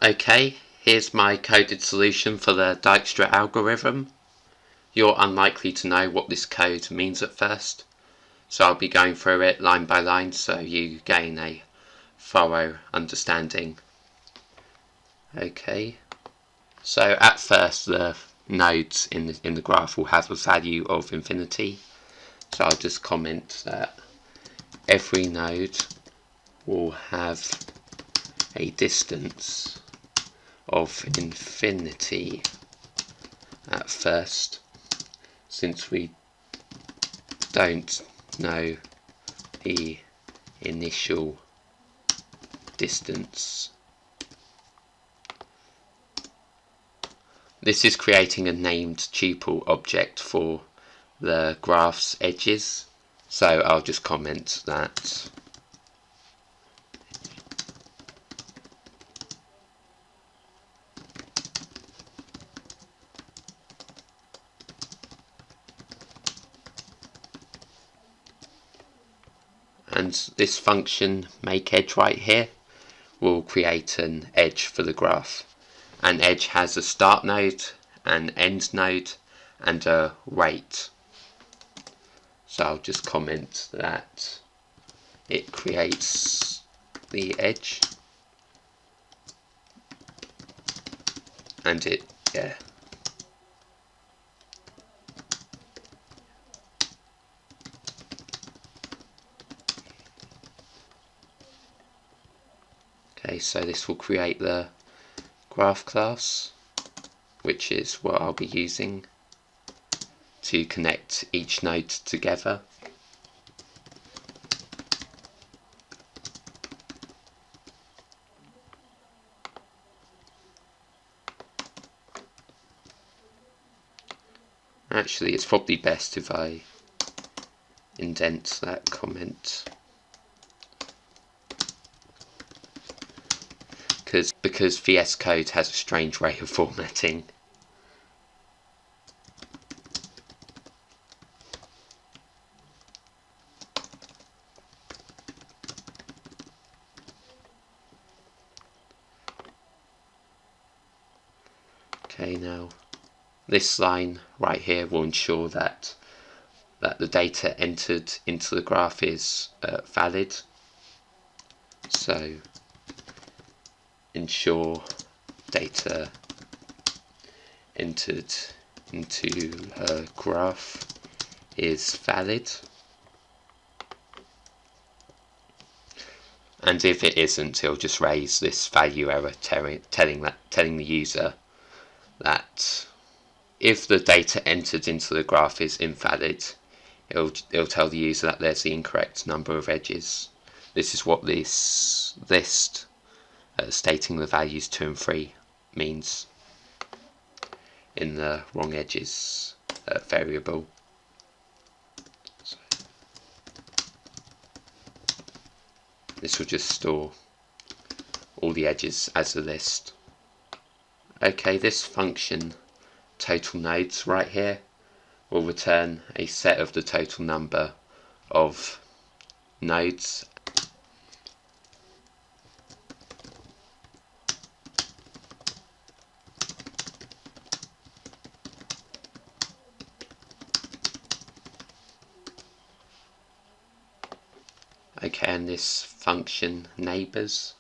Okay, here's my coded solution for the Dijkstra algorithm. You're unlikely to know what this code means at first, so I'll be going through it line by line so you gain a thorough understanding. Okay, so at first the nodes in the graph will have a value of infinity, so I'll just comment that every node will have a distance of infinity at first, since we don't know the initial distance. This is creating a named tuple object for the graph's edges, so I'll just comment that and this function makeEdge right here will create an edge for the graph. An edge has a start node, an end node, and a rate. So I'll just comment that it creates the edge, and Okay, so this will create the graph class, which is what I'll be using to connect each node together. Actually, it's probably best if I indent that comment, because VS Code has a strange way of formatting. Okay, now this line right here will ensure that the data entered into the graph is valid. So ensure data entered into a graph is valid, and if it isn't, it'll just raise this value error telling the user that if the data entered into the graph is invalid, it'll tell the user that there's the incorrect number of edges. This is what this list stating the values 2 and 3 means in the wrong edges variable. So this will just store all the edges as a list. Okay, this function total nodes right here will return a set of the total number of nodes. Okay, and this function neighbors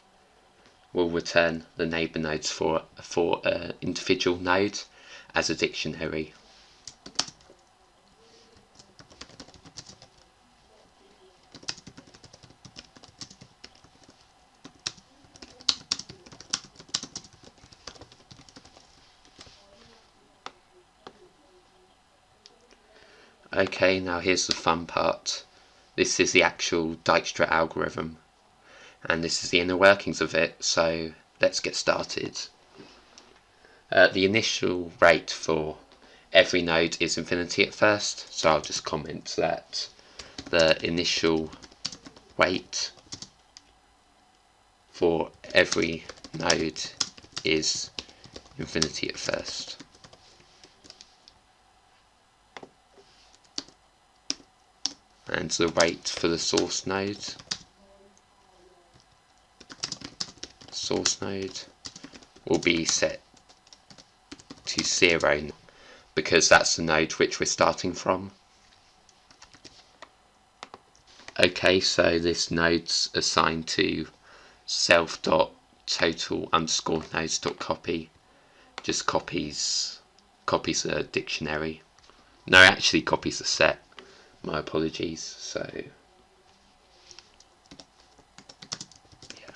will return the neighbor nodes for an individual node as a dictionary. Okay, now here's the fun part. This is the actual Dijkstra algorithm, and this is the inner workings of it, so let's get started. The initial rate for every node is infinity at first, so I'll just comment that the initial rate for every node is infinity at first. And the rate for the source node will be set to 0 because that's the node which we're starting from. Okay, so this node's assigned to self.total_nodes.copy. Just copies a dictionary. No, actually copies a set. My apologies. So yeah,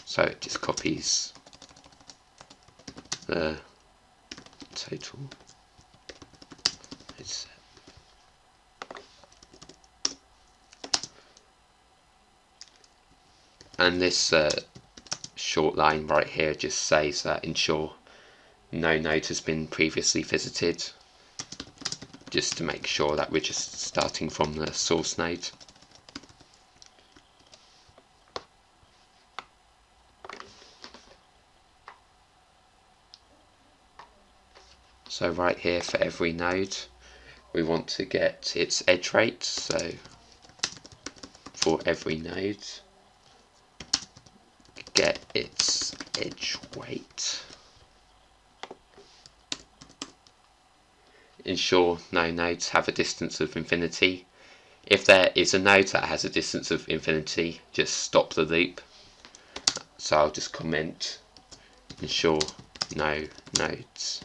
so it just copies the total set. And this short line right here just says that ensure no node has been previously visited, just to make sure that we're just starting from the source node. So right here for every node we want to get its edge rate, so for every node get its edge weight. Ensure no nodes have a distance of infinity. If there is a node that has a distance of infinity, just stop the loop. So I'll just comment ensure no nodes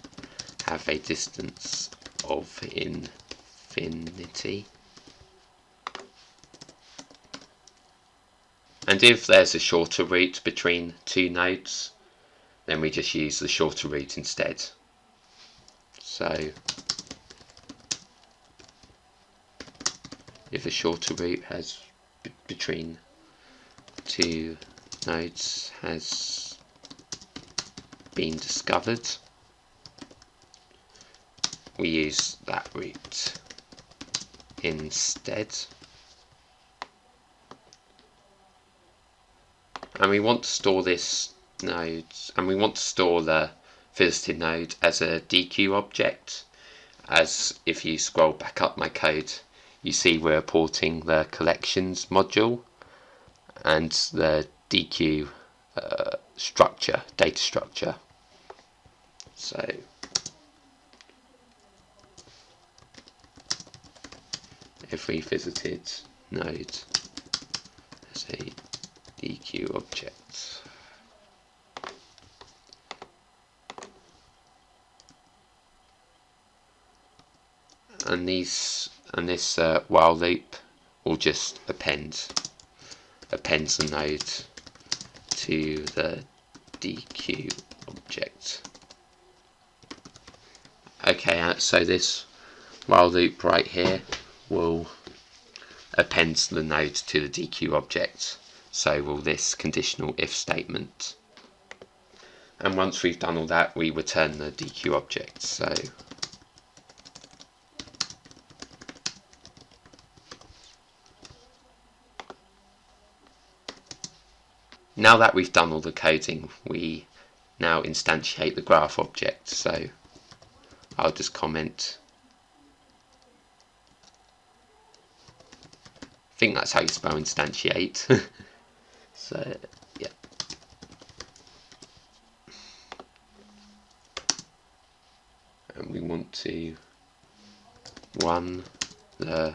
have a distance of infinity. And if there's a shorter route between two nodes, then we just use the shorter route instead. So if a shorter route has between two nodes has been discovered, we use that route instead. And we want to store this node, and we want to store the visited node as a DQ object. As if you scroll back up my code, you see we're porting the collections module and the DQ structure, data structure. So every visited node as a DQ object. And this while loop will just appends the node to the DQ object. Okay, so this while loop right here will append the node to the DQ object. So will this conditional if statement. And once we've done all that, we return the DQ object. So now that we've done all the coding, we now instantiate the graph object. So I'll just comment. I think that's how you spell instantiate. So yeah. And we want to run the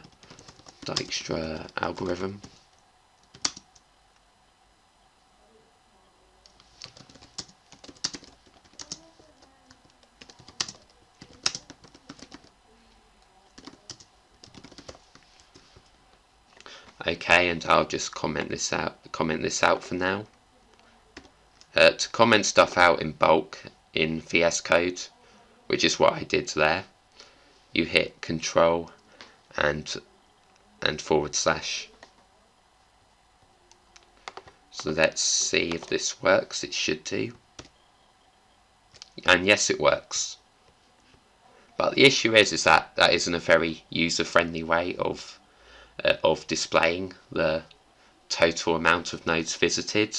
Dijkstra algorithm. Okay, and I'll just comment this out for now. To comment stuff out in bulk in VS Code, which is what I did there, you hit Control and /. So let's see if this works. It should do. And yes, it works. But the issue is that that isn't a very user-friendly way of displaying the total amount of nodes visited.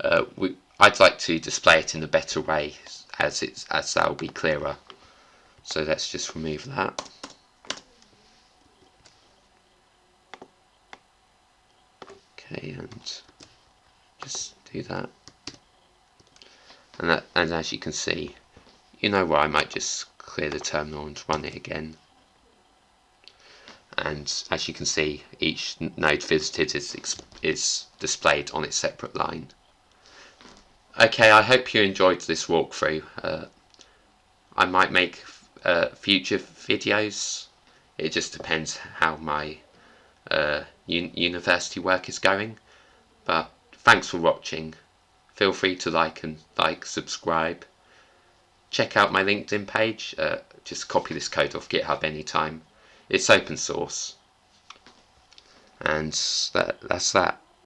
I'd like to display it in a better way, as that will be clearer. So let's just remove that. Okay, and just do that. and as you can see, you know where I might just clear the terminal and run it again. And as you can see, each node visited is displayed on its separate line. Okay, I hope you enjoyed this walkthrough. I might make future videos. It just depends how my university work is going. But thanks for watching. Feel free to subscribe. Check out my LinkedIn page. Just copy this code off GitHub anytime. It's open source. And that's that.